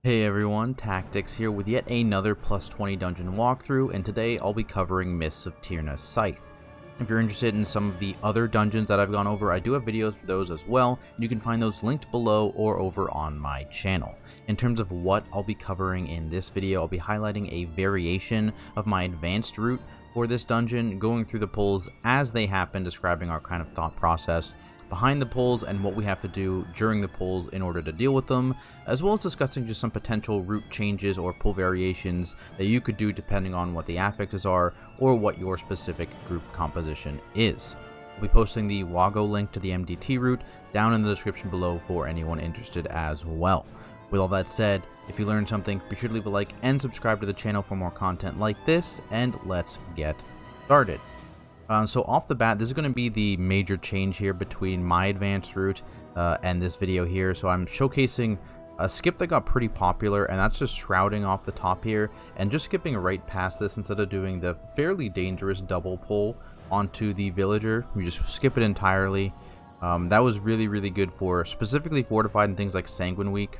Hey everyone, Tactics here with yet another plus 20 dungeon walkthrough, and today I'll be covering Mists of Tirna Scithe. If you're interested in some of the other dungeons that I've gone over, I do have videos for those as well. You can find those linked below or over on my channel. In terms of what I'll be covering in this video, I'll be highlighting a variation of my advanced route for this dungeon, going through the pulls as they happen, describing our kind of thought process behind the pulls and what we have to do during the pulls in order to deal with them, as well as discussing just some potential route changes or pull variations that you could do depending on what the affixes are or what your specific group composition is. I'll be posting the Wago link to the MDT route down in the description below for anyone interested as well. With all that said, if you learned something, be sure to leave a like and subscribe to the channel for more content like this, and let's get started. So off the bat, this is going to be the major change here between my advanced route and this video here. So I'm showcasing a skip that got pretty popular, and that's just shrouding off the top here and just skipping right past this instead of doing the fairly dangerous double pull onto the villager. You just skip it entirely. That was really good for specifically fortified and things like Sanguine Week.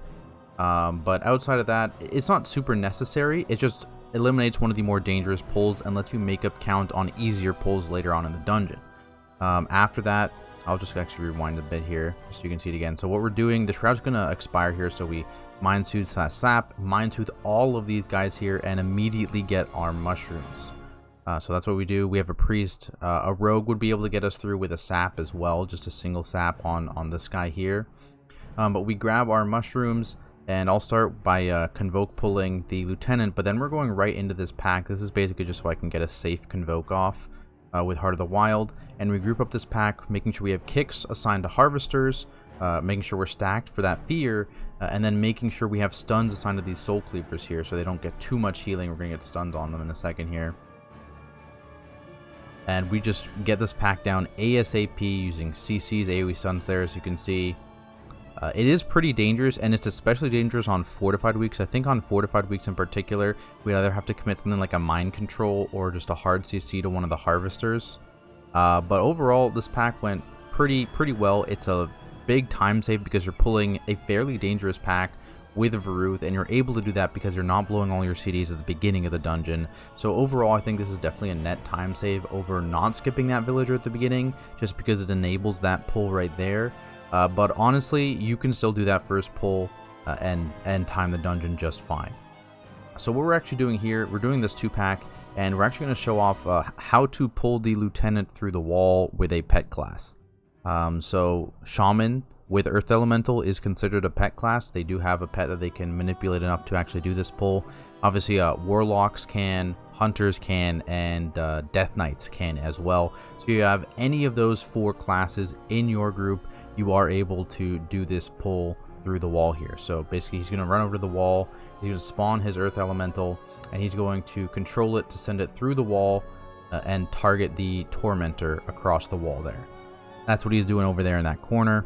But outside of that, it's not super necessary. It just eliminates one of the more dangerous pulls and lets you make up count on easier pulls later on in the dungeon. After that, I'll just actually rewind a bit here so you can see it again. So what we're doing, the shroud's going to expire here, so we mind soothe / sap, mind soothe all of these guys here and immediately get our mushrooms. So that's what we do. We have a priest. A rogue would be able to get us through with a sap as well, just a single sap on this guy here. But we grab our mushrooms, and I'll start by convoke pulling the lieutenant, but then we're going right into this pack. This is basically just so I can get a safe convoke off with Heart of the Wild, and we group up this pack, making sure we have kicks assigned to harvesters, making sure we're stacked for that fear, and then making sure we have stuns assigned to these soul cleavers here so they don't get too much healing. We're going to get stuns on them in a second here. And we just get this pack down ASAP using CC's AoE stuns there, as you can see. It is pretty dangerous, and it's especially dangerous on fortified weeks. I think on fortified weeks in particular, we'd either have to commit something like a mind control or just a hard CC to one of the harvesters. But overall, this pack went pretty well. It's a big time save because you're pulling a fairly dangerous pack with a Varuth, and you're able to do that because you're not blowing all your CDs at the beginning of the dungeon. So overall, I think this is definitely a net time save over not skipping that villager at the beginning, just because it enables that pull right there. But honestly, you can still do that first pull and time the dungeon just fine. So what we're actually doing here, we're doing this 2-pack, and we're actually going to show off how to pull the lieutenant through the wall with a pet class. So Shaman with Earth Elemental is considered a pet class. They do have a pet that they can manipulate enough to actually do this pull. Obviously, Warlocks can, Hunters can, and Death Knights can as well. So you have any of those 4 classes in your group, you are able to do this pull through the wall here. So basically, he's going to run over to the wall, he's going to spawn his Earth Elemental, and he's going to control it to send it through the wall and target the Tormentor across the wall there. That's what he's doing over there in that corner.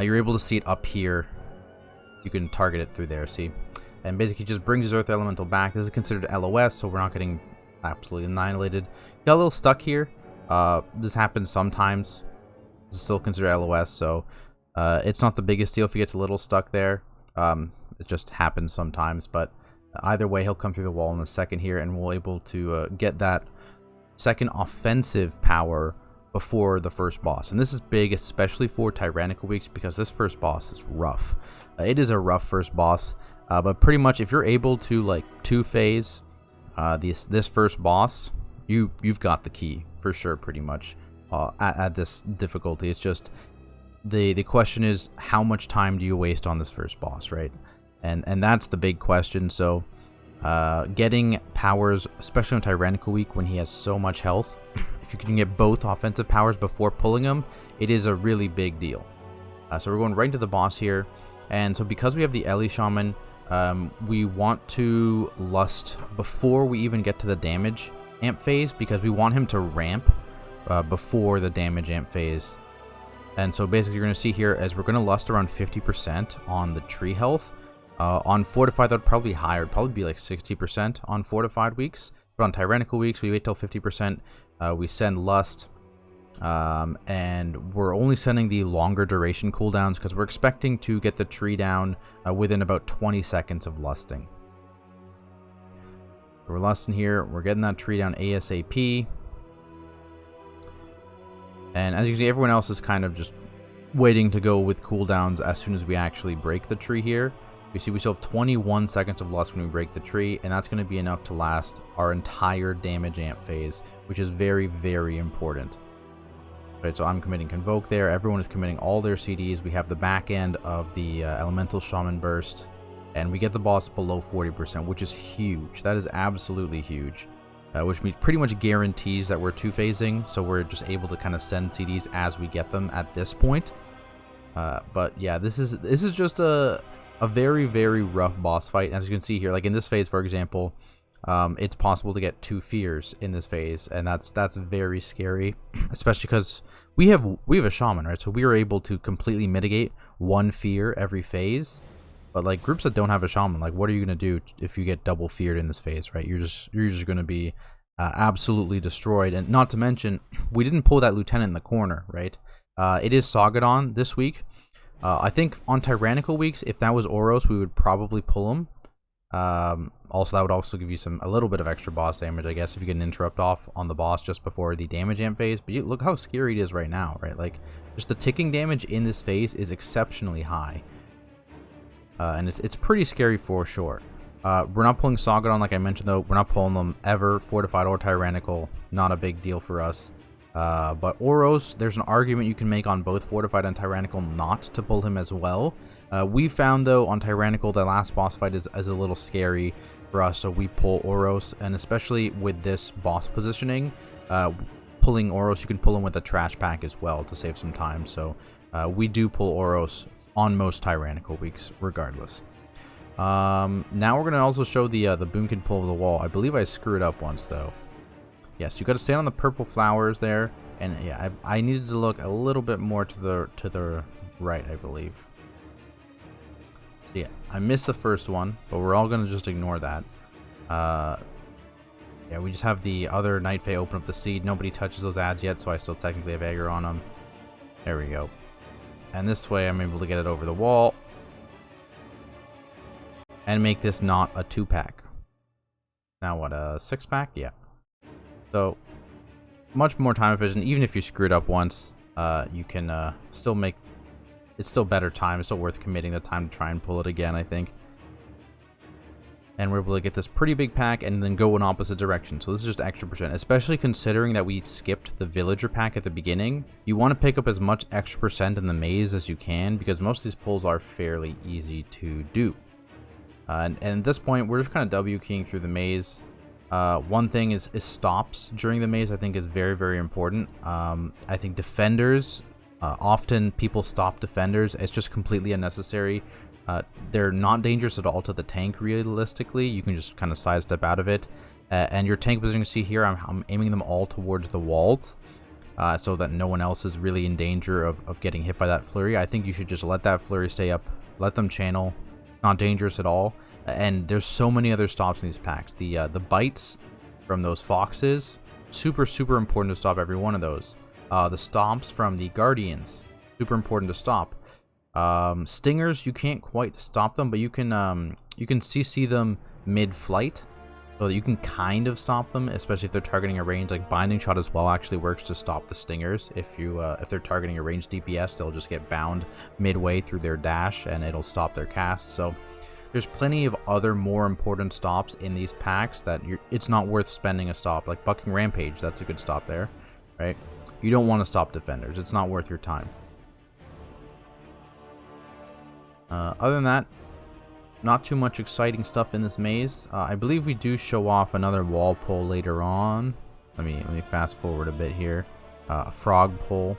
You're able to see it up here. You can target it through there, see? And basically just brings his Earth Elemental back. This is considered LOS, so we're not getting absolutely annihilated. Got a little stuck here. This happens sometimes. This is still considered LOS, so it's not the biggest deal if he gets a little stuck there. It just happens sometimes, but either way, he'll come through the wall in a second here, and we'll able to get that second offensive power before the first boss. And this is big, especially for Tyrannical Weeks, because this first boss is rough. It is a rough first boss, but pretty much if you're able to like 2-phase this first boss, you've got the key for sure, pretty much. At this difficulty, it's just the question is, how much time do you waste on this first boss, right? And that's the big question. So getting powers, especially on Tyrannical Week when he has so much health, if you can get both offensive powers before pulling him, it is a really big deal. So we're going right into the boss here, and so because we have the Ellie Shaman, we want to lust before we even get to the damage amp phase, because we want him to ramp before the damage amp phase. And so basically you're going to see here as we're going to lust around 50% on the tree health. On fortified, that would probably be higher. It'd probably be like 60% on fortified weeks. But on Tyrannical Weeks, we wait till 50%. We send lust. And we're only sending the longer duration cooldowns because we're expecting to get the tree down within about 20 seconds of lusting. We're lusting here. We're getting that tree down ASAP. And as you can see, everyone else is kind of just waiting to go with cooldowns as soon as we actually break the tree here. You see we still have 21 seconds of lust when we break the tree, and that's going to be enough to last our entire damage amp phase, which is very, very important. Right, so I'm committing Convoke there. Everyone is committing all their CDs. We have the back end of the Elemental Shaman Burst, and we get the boss below 40%, which is huge. That is absolutely huge, which pretty much guarantees that we're two-phasing, so we're just able to kind of send CDs as we get them at this point. But yeah, this is just a very, very rough boss fight. As you can see here, like in this phase, for example, it's possible to get 2 fears in this phase, and that's very scary, especially because we have a shaman, right? So we are able to completely mitigate 1 fear every phase. But like groups that don't have a shaman, like what are you gonna do if you get double feared in this phase, right? You're just gonna be absolutely destroyed. And not to mention, we didn't pull that lieutenant in the corner, right? It is Sagadon this week. I think on tyrannical weeks, if that was Oros, we would probably pull him. Also, that would also give you a little bit of extra boss damage, I guess, if you get an interrupt off on the boss just before the damage amp phase. But look how scary it is right now, right? Like, just the ticking damage in this phase is exceptionally high. And it's pretty scary for sure. We're not pulling Sagadon, like I mentioned, though. We're not pulling them ever, fortified or tyrannical. Not a big deal for us. But Oros, there's an argument you can make on both fortified and tyrannical not to pull him as well. We found, though, on tyrannical, the last boss fight is a little scary for us, so we pull Oros. And especially with this boss positioning, pulling Oros, you can pull him with a trash pack as well to save some time. So we do pull Oros on most tyrannical weeks, regardless. Now we're going to also show the Boomkin pull of the wall. I believe I screwed up once, though. Yes, you got to stand on the purple flowers there, and yeah, I needed to look a little bit more to the right, I believe. So yeah, I missed the first one, but we're all going to just ignore that. Yeah, we just have the other Night Fae open up the seed. Nobody touches those ads yet, so I still technically have aggro on them. There we go. And this way I'm able to get it over the wall and make this not a 2-pack. Now what, a 6-pack? Yeah. So much more time efficient. Even if you screwed up once, you can still make it's still better time. It's still worth committing the time to try and pull it again, I think. And we're able to get this pretty big pack and then go in opposite direction. So this is just extra percent, especially considering that we skipped the villager pack at the beginning. You want to pick up as much extra percent in the maze as you can, because most of these pulls are fairly easy to do. And at this point, we're just kind of W keying through the maze. One thing is stops during the maze, I think, is very, very important. I think defenders, often people stop defenders. It's just completely unnecessary. They're not dangerous at all to the tank, realistically. You can just kind of sidestep out of it. And your tank position, you see here, I'm aiming them all towards the walls, so that no one else is really in danger of getting hit by that flurry. I think you should just let that flurry stay up, let them channel. Not dangerous at all. And there's so many other stops in these packs. The bites from those foxes, super, super important to stop every one of those. The stomps from the guardians, super important to stop. Stingers, you can't quite stop them, but you can CC them mid-flight, so that you can kind of stop them, especially if they're targeting a range. Like Binding Shot as well actually works to stop the stingers. If they're targeting a range DPS, they'll just get bound midway through their dash, and it'll stop their cast. So there's plenty of other more important stops in these packs that it's not worth spending a stop. Like Bucking Rampage, that's a good stop there, right? You don't want to stop defenders. It's not worth your time. Other than that, not too much exciting stuff in this maze. I believe we do show off another wall pull later on. Let me fast forward a bit here. A frog pull.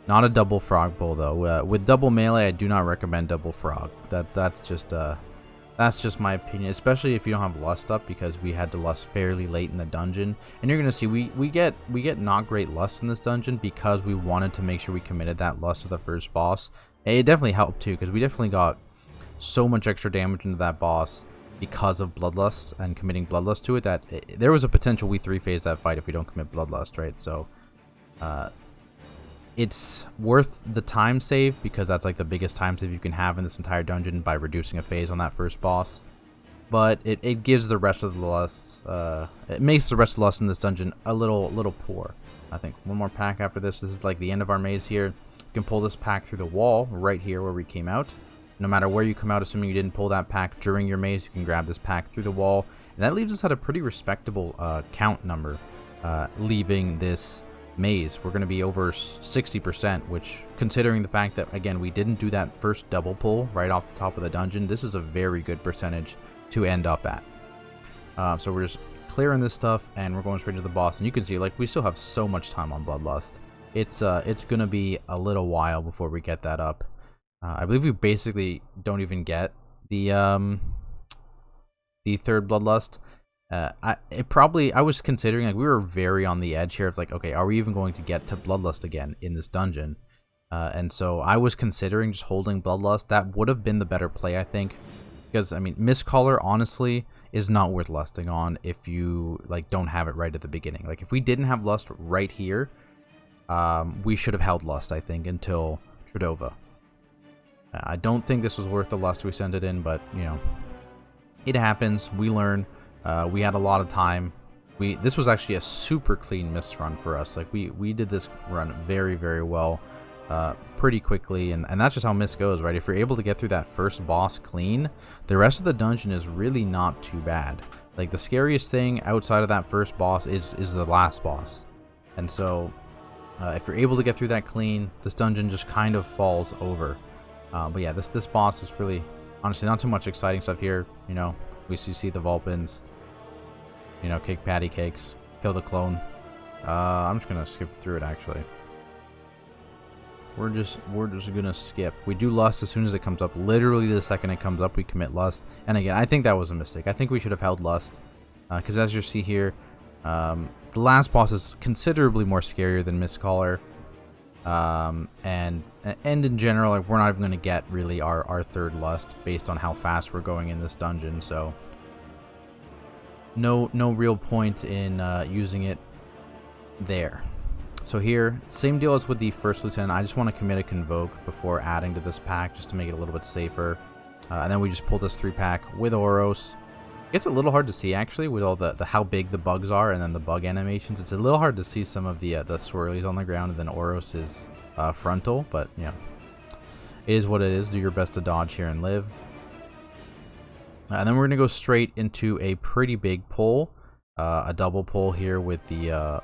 Not a double frog pull though. With double melee, I do not recommend double frog. That's just my opinion, especially if you don't have lust up, because we had to lust fairly late in the dungeon. And you're gonna see we get not great lust in this dungeon because we wanted to make sure we committed that lust to the first boss. It definitely helped too, because we definitely got so much extra damage into that boss because of Bloodlust and committing Bloodlust to it, that there was a potential we 3-phase that fight if we don't commit Bloodlust, right? So It's worth the time save because that's like the biggest time save you can have in this entire dungeon by reducing a phase on that first boss. But it gives the rest of the lusts, it makes the rest of the lusts in this dungeon a little poor. I think one more pack after this. This is like the end of our maze here. You can pull this pack through the wall right here where we came out. No matter where you come out, assuming you didn't pull that pack during your maze, you can grab this pack through the wall. And that leaves us at a pretty respectable count number, leaving this maze. We're going to be over 60%, which, considering the fact that, again, we didn't do that first double pull right off the top of the dungeon, this is a very good percentage to end up at. So we're just clearing this stuff, and we're going straight to the boss. And you can see, like, we still have so much time on Bloodlust. It's going to be a little while before we get that up. I believe we basically don't even get the third Bloodlust. I was considering, like, we were very on the edge here of like, okay, are we even going to get to Bloodlust again in this dungeon? And so I was considering just holding Bloodlust. That would have been the better play, I think, because I mean, Mistcaller honestly is not worth lusting on if you like don't have it right at the beginning. Like if we didn't have Lust right here, we should have held Lust, I think, until Tradova. I don't think this was worth the Lust we sent it in, but you know, it happens. We learn. We had a lot of time. This was actually a super clean mist run for us. Like we did this run very, very well, pretty quickly, and that's just how mist goes, right? If you're able to get through that first boss clean, the rest of the dungeon is really not too bad. Like the scariest thing outside of that first boss is the last boss, and so if you're able to get through that clean, this dungeon just kind of falls over. But yeah, this boss is really, honestly, not too much exciting stuff here. You know, we see the Vulpins. You know, kick patty cakes, kill the clone. I'm just gonna skip through it actually. We're just gonna skip. We do Lust as soon as it comes up. Literally the second it comes up, we commit Lust. And again, I think that was a mistake. I think we should have held Lust, because as you see here, the last boss is considerably more scarier than Mistcaller. And in general, like, we're not even gonna get really our third Lust based on how fast we're going in this dungeon. So no real point in using it there. So here, same deal as with the first lieutenant. I just want to commit a Convoke before adding to this pack, just to make it a little bit safer. And then we just pull this 3-pack with Oros. It's a little hard to see actually with all the how big the bugs are and then the bug animations. It's a little hard to see some of the swirlies on the ground, and then Oros is frontal, but you know, it is what it is. Do your best to dodge here and live. And then we're gonna go straight into a pretty big pull, a double pull here with the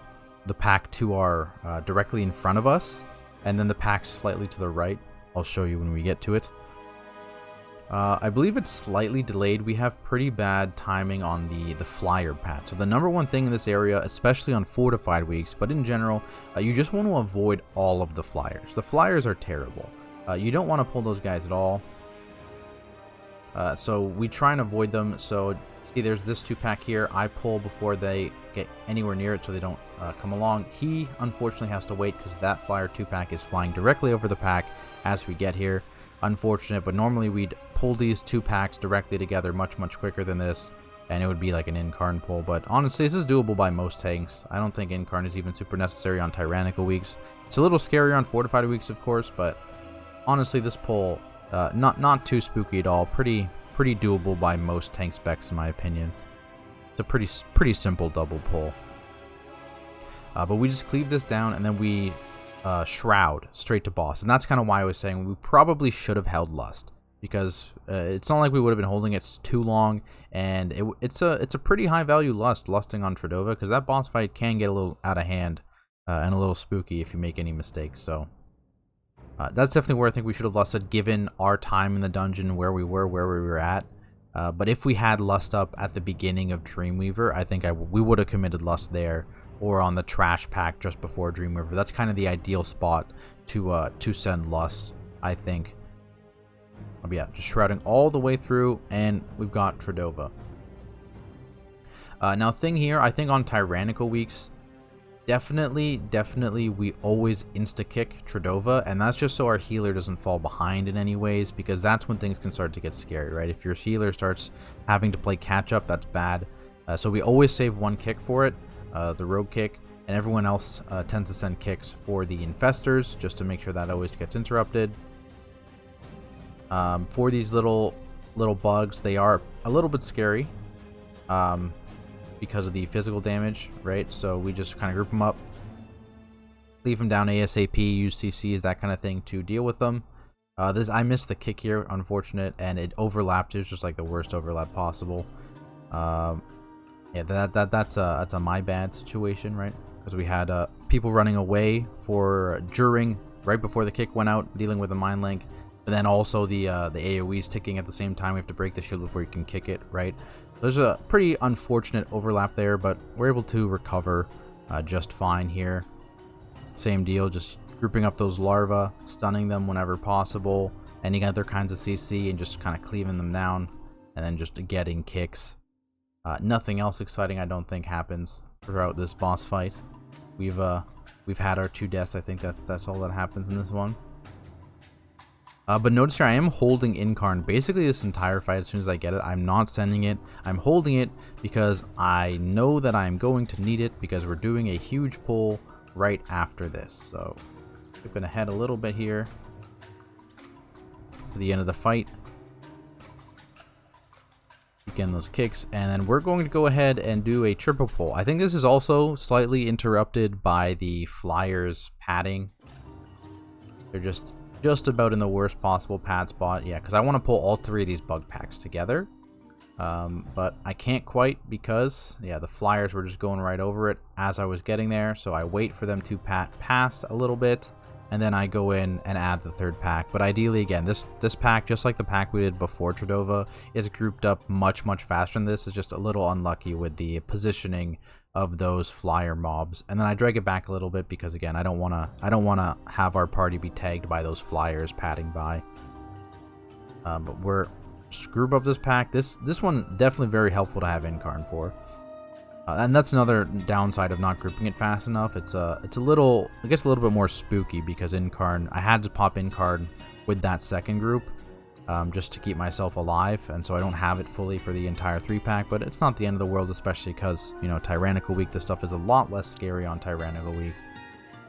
pack to our directly in front of us, and then the pack slightly to the right. I'll show you when we get to it. I believe it's slightly delayed. We have pretty bad timing on the flyer pad. So the number one thing in this area, especially on fortified weeks, but in general, you just want to avoid all of the flyers. The flyers are terrible. You don't want to pull those guys at all. So we try and avoid them. So see, there's this 2-pack here. I pull before they get anywhere near it so they don't come along. He unfortunately has to wait because that flyer 2-pack is flying directly over the pack as we get here. Unfortunate, but normally we'd pull these 2 packs directly together much quicker than this, and it would be like an Incarn pull. But honestly, this is doable by most tanks. I don't think Incarn is even super necessary on tyrannical weeks. It's a little scarier on fortified weeks, of course, but honestly, this pull not too spooky at all. Pretty doable by most tank specs in my opinion. It's a pretty simple double pull. But we just cleave this down, and then we shroud straight to boss. And that's kind of why I was saying we probably should have held Lust, because it's not like we would have been holding it too long, and it's a pretty high value lusting on Tradova, because that boss fight can get a little out of hand and a little spooky if you make any mistakes. So that's definitely where I think we should have lusted, given our time in the dungeon, where we were at. But if we had Lust up at the beginning of Dreamweaver, I think we would have committed Lust there, or on the trash pack just before Dreamweaver. That's kind of the ideal spot to send Lust, I think. But yeah, just shrouding all the way through, and we've got Tradova. Now, thing here, I think on tyrannical weeks, definitely we always insta-kick Tradova, and that's just so our healer doesn't fall behind in any ways, because that's when things can start to get scary, right? If your healer starts having to play catch-up, that's bad. So we always save 1 kick for it. The rogue kick, and everyone else tends to send kicks for the infestors, just to make sure that always gets interrupted. For these little bugs, they are a little bit scary because of the physical damage, right? So we just kind of group them up, leave them down ASAP, use TCs, that kind of thing to deal with them. I missed the kick here, unfortunate, and it overlapped. It was just like the worst overlap possible. Yeah, that's a my bad situation, right? Because we had people running away right before the kick went out, dealing with the mind link, but then also the AoE's ticking at the same time. We have to break the shield before you can kick it, right? So there's a pretty unfortunate overlap there, but we're able to recover just fine here. Same deal, just grouping up those larvae, stunning them whenever possible, any other kinds of CC, and just kind of cleaving them down, and then just getting kicks. Nothing else exciting, I don't think, happens throughout this boss fight. We've had our 2 deaths. I think that's all that happens in this one. But notice here, I am holding Incarn basically this entire fight. As soon as I get it, I'm not sending it. I'm holding it because I know that I'm going to need it, because we're doing a huge pull right after this. So skipping ahead a little bit here to the end of the fight. Again, those kicks, and then we're going to go ahead and do a triple pull. I think this is also slightly interrupted by the flyers padding. They're just about in the worst possible pad spot. Yeah, because I want to pull all 3 of these bug packs together, but I can't quite, because yeah, the flyers were just going right over it as I was getting there. So I wait for them to pass a little bit, and then I go in and add the 3rd pack. But ideally, again, this pack, just like the pack we did before Tradova, is grouped up much faster than this. It's just a little unlucky with the positioning of those flyer mobs. And then I drag it back a little bit because, again, I don't wanna have our party be tagged by those flyers padding by. But we're just group up this pack. This one definitely very helpful to have Incarn for. And that's another downside of not grouping it fast enough. It gets a little bit more spooky, because Incarn, I had to pop Incarn with that 2nd group just to keep myself alive, and so I don't have it fully for the entire 3 pack. But it's not the end of the world, especially because, you know, Tyrannical Week, this stuff is a lot less scary on Tyrannical Week,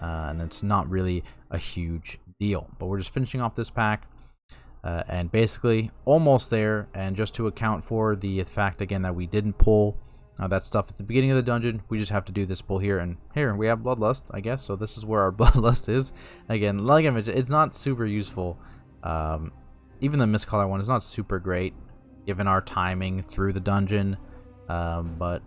and it's not really a huge deal. But we're just finishing off this pack, and basically almost there. And just to account for the fact, again, that we didn't pull that stuff at the beginning of the dungeon, we just have to do this pull here, and here we have Bloodlust, I guess. So this is where our Bloodlust is. Again, like I mentioned, it's not super useful. Even the Mistcaller one is not super great, given our timing through the dungeon. But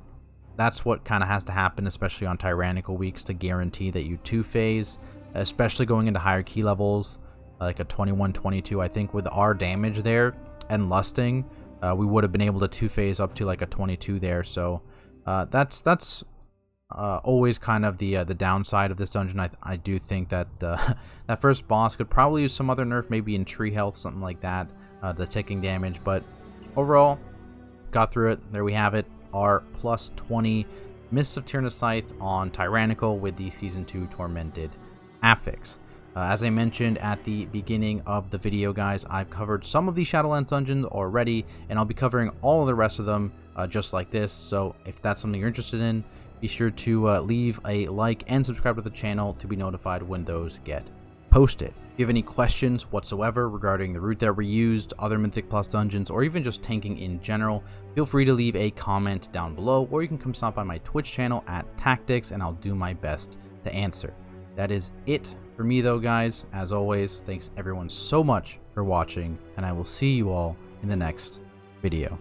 that's what kind of has to happen, especially on Tyrannical Weeks, to guarantee that you 2-phase, especially going into higher key levels, like a 21, 22. I think with our damage there and lusting, we would have been able to 2-phase up to like a 22 there. So that's always kind of the downside of this dungeon. I do think that that first boss could probably use some other nerf, maybe in tree health, something like that, the ticking damage. But overall, got through it. There we have it, our plus 20 Mists of Tirna Scithe on Tyrannical with the Season 2 Tormented affix. As I mentioned at the beginning of the video, guys, I've covered some of the Shadowlands dungeons already, and I'll be covering all of the rest of them just like this. So if that's something you're interested in, be sure to leave a like and subscribe to the channel to be notified when those get posted. If you have any questions whatsoever regarding the route that we used, other Mythic Plus dungeons, or even just tanking in general, feel free to leave a comment down below, or you can come stop by my Twitch channel at Tactics, and I'll do my best to answer. That is it for me, though, guys. As always, thanks everyone so much for watching, and I will see you all in the next video.